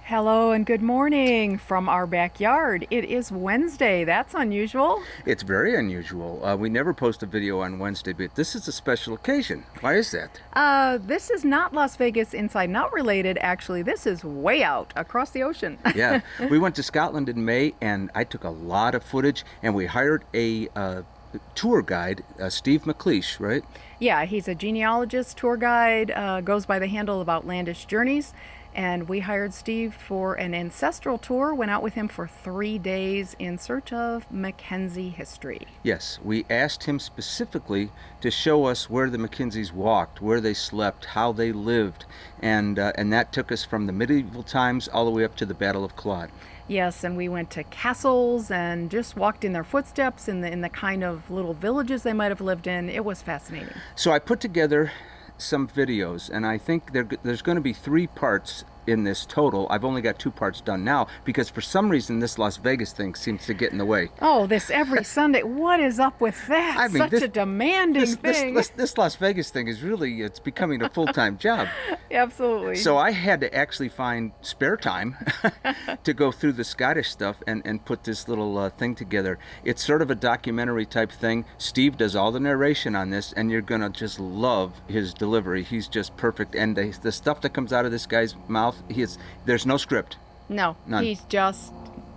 Hello and good morning from our backyard. It is Wednesday. That's unusual. It's very unusual. We never post a video on Wednesday, but this is a special occasion. Why is that? This is not Las Vegas Inside and Out related. Actually, this is way out across the ocean. Yeah, we went to Scotland in May, and I took a lot of footage, and we hired a tour guide, Steve McLeish, right? Yeah, he's a genealogist, tour guide, goes by the handle of Outlandish Journeys. And we hired Steve for an ancestral tour, went out with him for 3 days in search of Mackenzie history. Yes, we asked him specifically to show us where the Mackenzies walked, where they slept, how they lived, and that took us from the medieval times all the way up to the Battle of Culloden. Yes, and we went to castles and just walked in their footsteps in the kind of little villages they might have lived in. It was fascinating. So I put together some videos, and I think there's going to be 3 parts in this total. I've only got 2 parts done now because for some reason this Las Vegas thing seems to get in the way. Oh, this every Sunday. What is up with that? I mean, Such a demanding thing. This Las Vegas thing is really, it's becoming a full-time job. Absolutely. So I had to actually find spare time to go through the Scottish stuff and put this little thing together. It's sort of a documentary type thing. Steve does all the narration on this, and you're gonna just love his delivery. He's just perfect, and the stuff that comes out of this guy's mouth, there's no script. No, None. He's just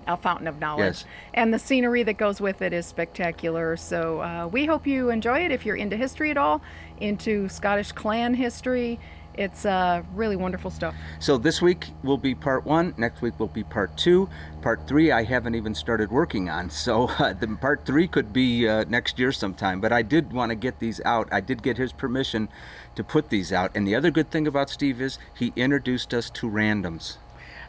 a fountain of knowledge. Yes. And the scenery that goes with it is spectacular. So we hope you enjoy it if you're into history at all, into Scottish clan history. It's really wonderful stuff. So this week will be part 1, next week will be part 2. Part 3 I haven't even started working on, so the part 3 could be next year sometime, but I did want to get these out. I did get his permission to put these out, and the other good thing about Steve is he introduced us to randoms.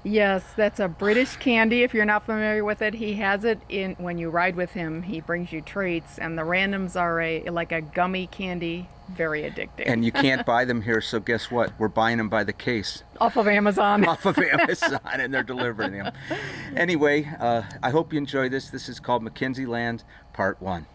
Yes, that's a British candy. If you're not familiar with it, he has it in when you ride with him. He brings you treats, and the randoms are like a gummy candy, very addicting. And you can't buy them here, so guess what? We're buying them by the case. Off of Amazon. Off of Amazon, and they're delivering them. Anyway, I hope you enjoy this. This is called MacKenzie Lands, Part 1.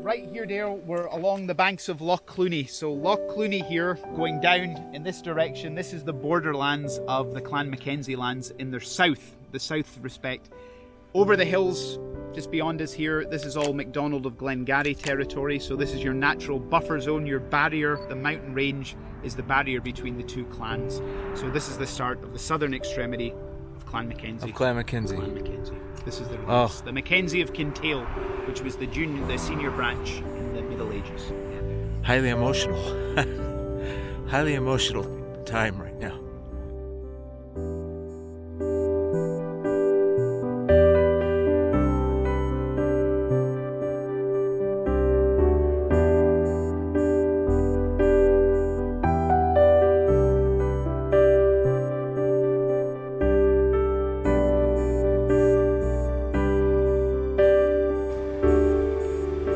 Right here, Dale, we're along the banks of Loch Clooney. So Loch Clooney here, going down in this direction, this is the borderlands of the Clan MacKenzie Lands in their south, the south respect. Over the hills, just beyond us here, this is all MacDonald of Glengarry territory. So this is your natural buffer zone, your barrier. The mountain range is the barrier between the 2 clans. So this is the start of the southern extremity of Clan MacKenzie. Of Clan MacKenzie. Clan MacKenzie. This is the roots. The Mackenzie of Kintail, which was the senior branch in the Middle Ages. Highly emotional. Highly emotional time right now.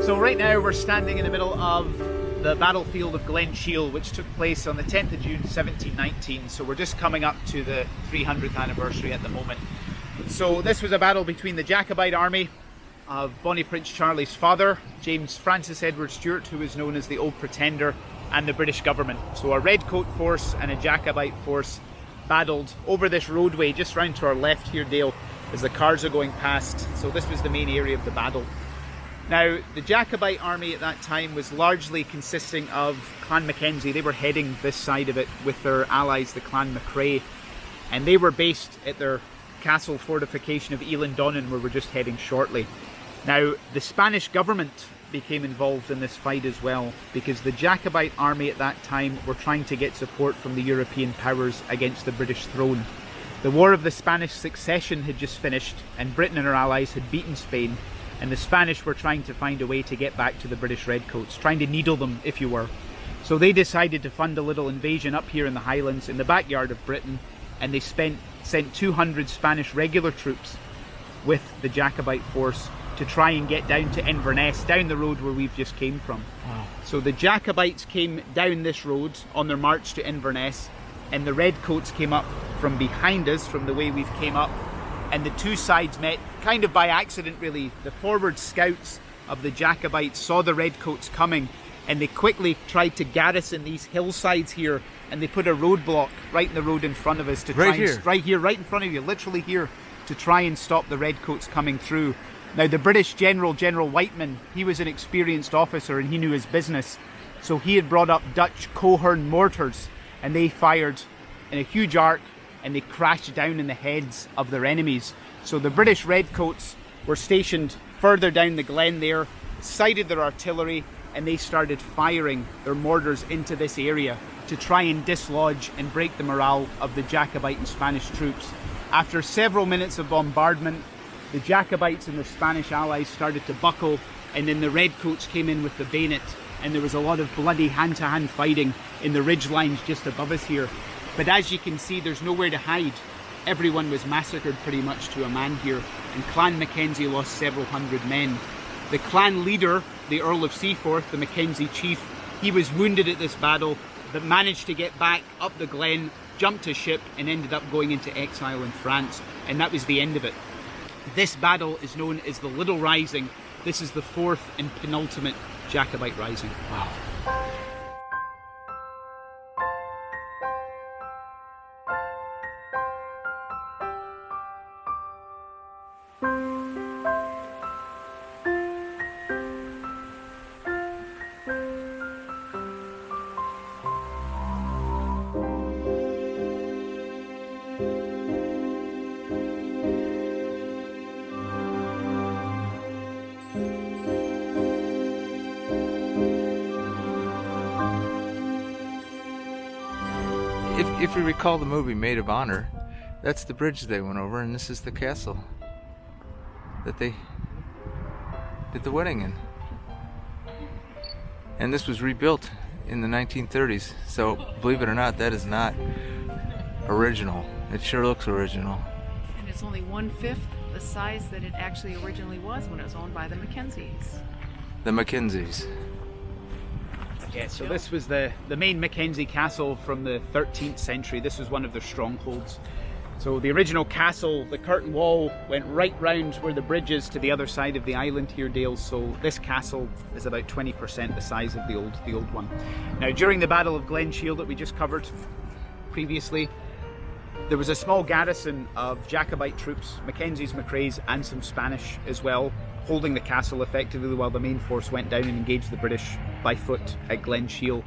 So right now we're standing in the middle of the battlefield of Glen Shiel, which took place on the 10th of June 1719. So we're just coming up to the 300th anniversary at the moment. So this was a battle between the Jacobite army of Bonnie Prince Charlie's father, James Francis Edward Stuart, who was known as the Old Pretender, and the British government. So a redcoat force and a Jacobite force battled over this roadway just round to our left here, Dale, as the cars are going past. So this was the main area of the battle. Now, the Jacobite army at that time was largely consisting of Clan Mackenzie. They were heading this side of it with their allies, the Clan MacRae, and they were based at their castle fortification of Eilean Donan, where we're just heading shortly. Now, the Spanish government became involved in this fight as well, because the Jacobite army at that time were trying to get support from the European powers against the British throne. The War of the Spanish Succession had just finished, and Britain and her allies had beaten Spain, and the Spanish were trying to find a way to get back to the British Redcoats, trying to needle them, if you were. So they decided to fund a little invasion up here in the Highlands, in the backyard of Britain, and they sent 200 Spanish regular troops with the Jacobite force to try and get down to Inverness, down the road where we've just came from. Wow. So the Jacobites came down this road on their march to Inverness, and the Redcoats came up from behind us, from the way we've came up, and the two sides met kind of by accident really. The forward scouts of the Jacobites saw the Redcoats coming, and they quickly tried to garrison these hillsides here, and they put a roadblock right in the road in front of us to try Right here? right here, right in front of you, literally here, to try and stop the Redcoats coming through. Now the British General Whiteman, he was an experienced officer and he knew his business, so he had brought up Dutch Coehorn mortars, and they fired in a huge arc and they crashed down in the heads of their enemies. So the British Redcoats were stationed further down the glen there, sighted their artillery, and they started firing their mortars into this area to try and dislodge and break the morale of the Jacobite and Spanish troops. After several minutes of bombardment, the Jacobites and their Spanish allies started to buckle, and then the Redcoats came in with the bayonet, and there was a lot of bloody hand-to-hand fighting in the ridge lines just above us here. But as you can see, there's nowhere to hide. Everyone was massacred pretty much to a man here, and Clan Mackenzie lost several hundred men. The clan leader, the Earl of Seaforth, the Mackenzie chief, he was wounded at this battle, but managed to get back up the glen, jumped a ship, and ended up going into exile in France, and that was the end of it. This battle is known as the Little Rising. This is the fourth and penultimate Jacobite rising. Wow. If we recall the movie Maid of Honor, that's the bridge they went over, and this is the castle that they did the wedding in. And this was rebuilt in the 1930s, so believe it or not, that is not original. It sure looks original. And it's only 1/5 the size that it actually originally was when it was owned by the Mackenzies. The Mackenzies. Yeah, so this was the main Mackenzie Castle from the 13th century. This was one of their strongholds. So the original castle, the curtain wall went right round where the bridge is to the other side of the island here, Dale. So this castle is about 20% the size of the old one. Now, during the Battle of Glen Shiel that we just covered previously, there was a small garrison of Jacobite troops, Mackenzies, McRaes, and some Spanish as well, holding the castle effectively while the main force went down and engaged the British by foot at Glen Shiel.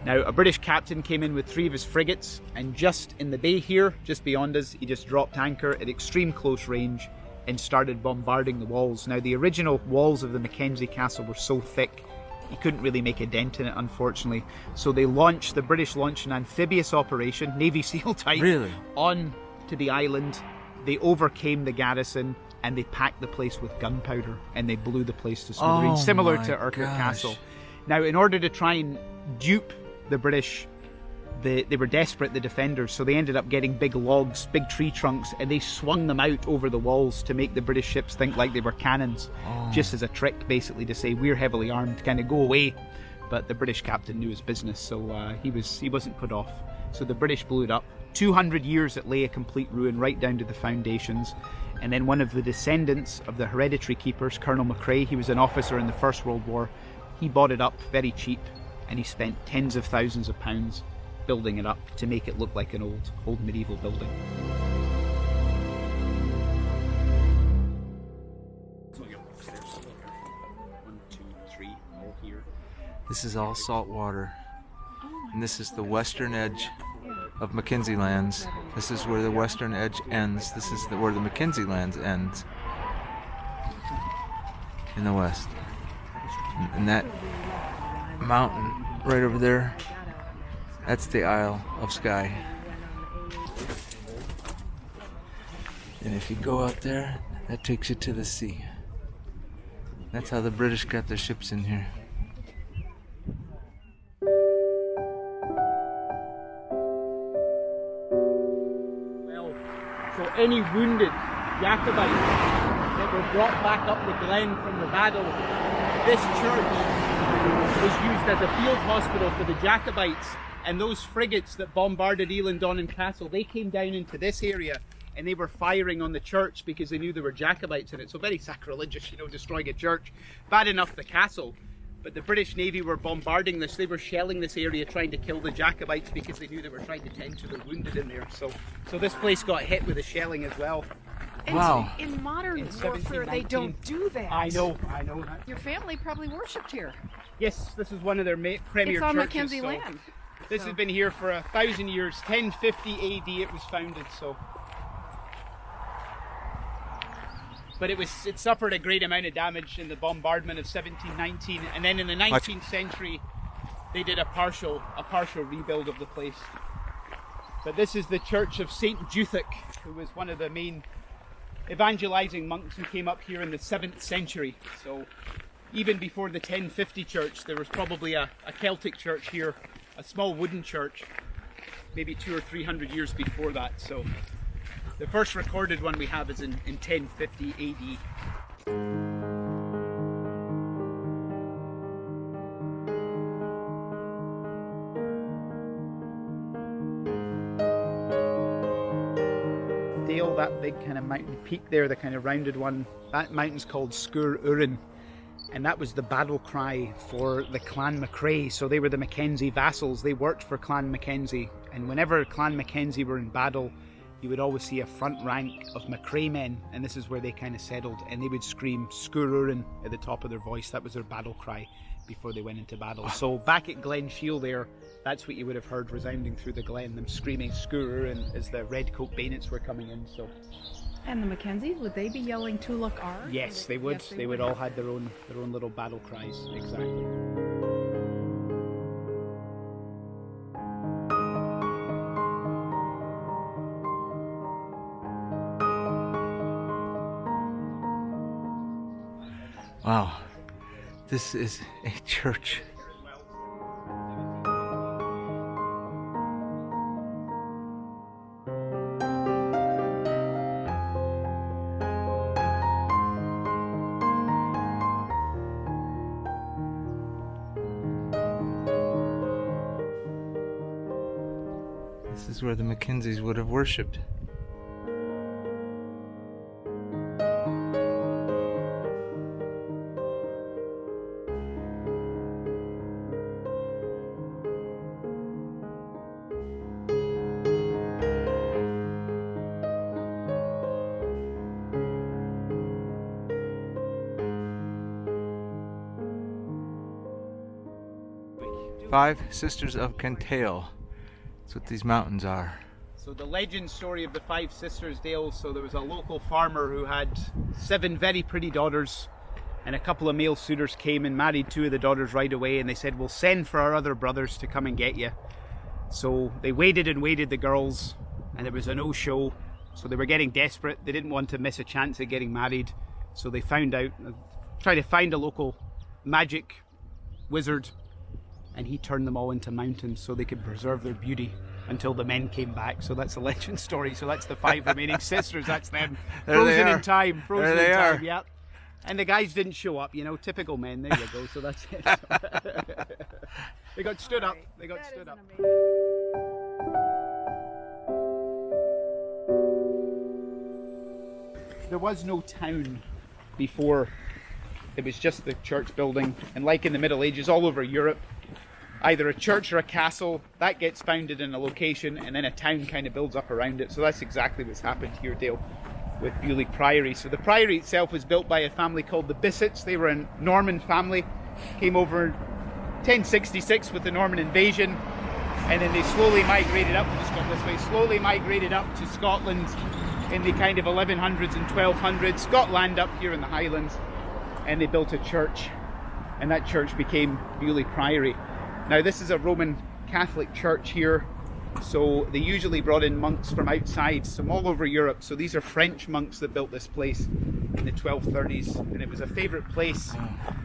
Now, a British captain came in with 3 of his frigates, and just in the bay here, just beyond us, he just dropped anchor at extreme close range and started bombarding the walls. Now, the original walls of the Mackenzie Castle were so thick, you couldn't really make a dent in it, unfortunately. So the British launched an amphibious operation, Navy SEAL type, Really? on to the island. They overcame the garrison, and they packed the place with gunpowder, and they blew the place to smithereens, similar to Urquhart Castle. Now, in order to try and dupe the British, they were desperate, the defenders, so they ended up getting big logs, big tree trunks, and they swung them out over the walls to make the British ships think like they were cannons, just as a trick, basically, to say, we're heavily armed, kind of go away. But the British captain knew his business, so he wasn't put off. So the British blew it up. 200 years it lay a complete ruin right down to the foundations. And then one of the descendants of the hereditary keepers, Colonel McRae, he was an officer in the First World War, he bought it up very cheap, and he spent tens of thousands of pounds building it up to make it look like an old medieval building. One, two, three, all here. This is all salt water, and this is the western edge of MacKenzie Lands. This is where the western edge ends. This is where the MacKenzie Lands ends in the west. And that mountain right over there, that's the Isle of Skye. And if you go out there, that takes you to the sea. That's how the British got their ships in here. So any wounded Jacobites that were brought back up the glen from the battle, this church was used as a field hospital for the Jacobites. And those frigates that bombarded Eilean Donan Castle, they came down into this area and they were firing on the church because they knew there were Jacobites in it. So very sacrilegious, you know, destroying a church. Bad enough the castle, but the British Navy were bombarding this. They were shelling this area trying to kill the Jacobites because they knew they were trying to tend to the wounded in there. So this place got hit with the shelling as well. And Wow. in modern In warfare, they 1719. don't do that. I know. Your family probably worshipped here. Yes, this is one of their premier It's on churches. MacKenzie so Land. This has been here for 1,000 years. 1050 AD it was founded. But it suffered a great amount of damage in the bombardment of 1719, and then in the 19th century they did a partial rebuild of the place. But this is the church of Saint Juthic, who was one of the main evangelizing monks who came up here in the 7th century. So even before the 1050 church, there was probably a Celtic church here, a small wooden church, maybe 200 or 300 years before that. So the first recorded one we have is in 1050 AD. Dale, that big kind of mountain peak there, the kind of rounded one, that mountain's called Sgurr Urin, and that was the battle cry for the Clan MacRae. So they were the Mackenzie vassals, they worked for Clan Mackenzie, and whenever Clan Mackenzie were in battle, you would always see a front rank of MacRae men, and this is where they kind of settled, and they would scream Sgurr Urin at the top of their voice. That was their battle cry before they went into battle. So back at Glen Shiel there, that's what you would have heard resounding through the glen, them screaming Sgurr Urin as the redcoat bayonets were coming in. So And the Mackenzies, would they be yelling Tulloch R? yes, they would. Yes, they would all had their own little battle cries. Exactly. Wow, this is a church. This is where the Mackenzies would have worshipped. Five Sisters of Cantail. That's what these mountains are. So the legend story of the Five Sisters, Dale, so there was a local farmer who had 7 very pretty daughters, and a couple of male suitors came and married 2 of the daughters right away, and they said, we'll send for our other brothers to come and get you. So they waited and waited, the girls, and there was a no-show. So they were getting desperate. They didn't want to miss a chance at getting married. So they tried to find a local magic wizard, and he turned them all into mountains so they could preserve their beauty until the men came back. So that's a legend story. So that's the 5 remaining sisters. That's them. There they Frozen are. in time. Frozen There they in time. are. Yep. And the guys didn't show up, you know, typical men. There you go. So that's it. They got stood up. They got stood up. There was no town before. It was just the church building, and like in the Middle Ages all over Europe, either a church or a castle that gets founded in a location, and then a town kind of builds up around it. So that's exactly what's happened here, Dale, with Beauly Priory. So the priory itself was built by a family called the Bissets. They were a Norman family, came over in 1066 with the Norman invasion, and then they slowly migrated up, just go this way, slowly migrated up to Scotland in the kind of 1100s and 1200s, got land up here in the Highlands, and they built a church, and that church became Beauly Priory. Now this is a Roman Catholic church here, so they usually brought in monks from outside, from all over Europe. So these are French monks that built this place in the 1230s, and it was a favourite place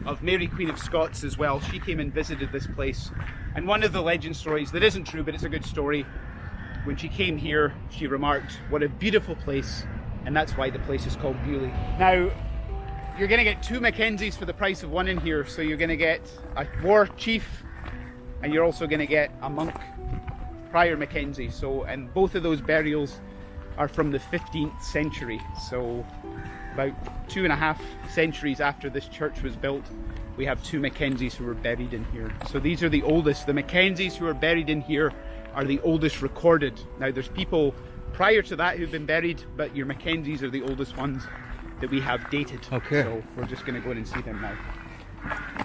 of Mary Queen of Scots as well. She came and visited this place, and one of the legend stories that isn't true, but it's a good story, when she came here, she remarked, "What a beautiful place," and that's why the place is called Beauly. Now, you're going to get 2 Mackenzies for the price of 1 in here. So you're going to get a war chief, and you're also going to get a monk, Prior Mackenzie. So, and both of those burials are from the 15th century. So about 2.5 centuries after this church was built, we have 2 Mackenzies who were buried in here. So these are the oldest. The Mackenzies who are buried in here are the oldest recorded. Now there's people prior to that who've been buried, but your Mackenzies are the oldest ones that we have dated. Okay. So we're just going to go in and see them now.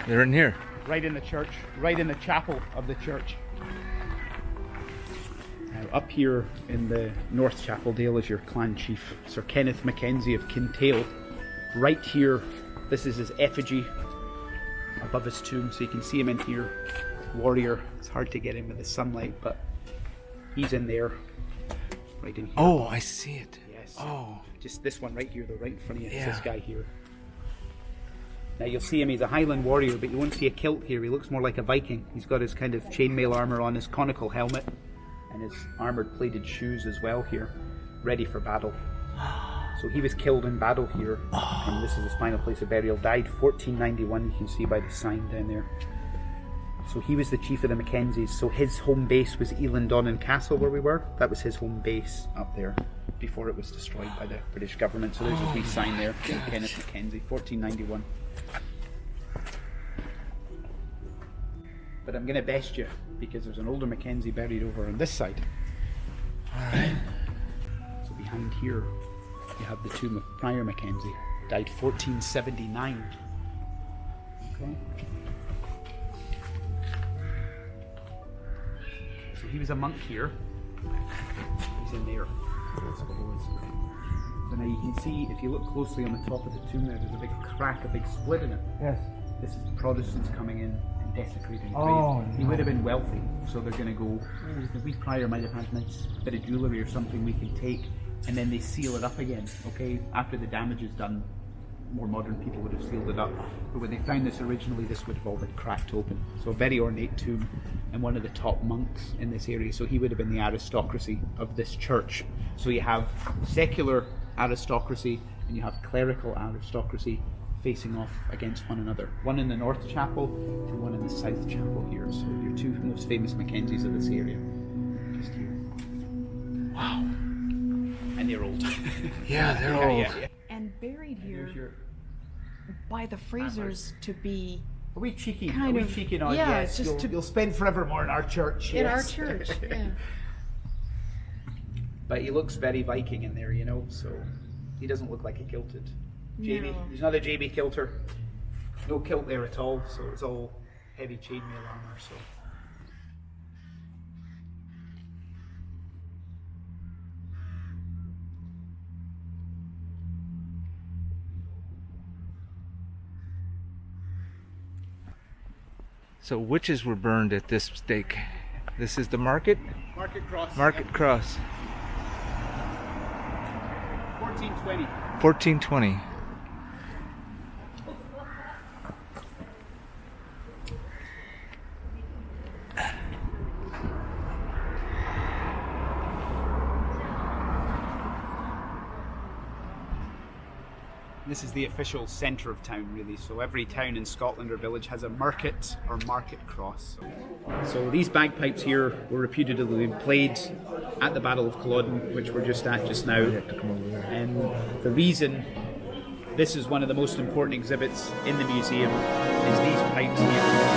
They're in here. Right in the church, right in the chapel of the church. Now up here in the North Chapel Dale is your clan chief, Sir Kenneth Mackenzie of Kintail. Right here, this is his effigy above his tomb, so you can see him in here. Warrior. It's hard to get in with the sunlight, but he's in there. Right in here. Oh, I see it. Yes. Oh. Just this one right here, though, right in front of you. It's Yeah. this guy here. Now you'll see him, he's a Highland warrior, but you won't see a kilt here. He looks more like a Viking. He's got his kind of chainmail armour on, his conical helmet, and his armoured plated shoes as well here, ready for battle. So he was killed in battle here, and this is his final place of burial. Died 1491, you can see by the sign down there. So he was the chief of the Mackenzies. So his home base was Eilean Donan Castle, where we were. That was his home base up there before it was destroyed by the British government. So there's a wee sign there, Kenneth Mackenzie, 1491. But I'm going to best you because there's an older Mackenzie buried over on this side. Alright. So behind here you have the tomb of Prior Mackenzie, died 1479. Okay. So he was a monk here. He's in there. So now you can see, if you look closely on the top of the tomb there's a big crack, a big split in it. Yes. This is the Protestants coming in and desecrating the Oh, grave. He would have been wealthy, so they're going to go, the wee prior might have had a nice bit of jewellery or something we can take, and then they seal it up again, okay? After the damage is done, more modern people would have sealed it up. But when they found this originally, this would have all been cracked open. So a very ornate tomb, and one of the top monks in this area. So he would have been the aristocracy of this church. So you have secular aristocracy and you have clerical aristocracy facing off against one another. One in the North Chapel and one in the South Chapel here. So your 2 most famous Mackenzies of this area. Just here. Wow. And they're old. Yeah, they're old. Yeah. And buried here Here's your by the freezers to be a wee cheeky, kind a wee of, cheeky nod, yeah, yes. just You'll spend forever more in our church. in our yes. church. Yeah. But he looks very Viking in there, you know, so he doesn't look like a kilted JB. No. There's another JB kilter. No kilt there at all, so it's all heavy chainmail armour, so. So witches were burned at this stake. This is the market? Market Cross. Market Cross. 1420. 1420. This is the official centre of town, really. So every town in Scotland or village has a market or market cross. So these bagpipes here were reputed to have been played at the Battle of Culloden, which we're just at just now. And the reason this is one of the most important exhibits in the museum is these pipes here.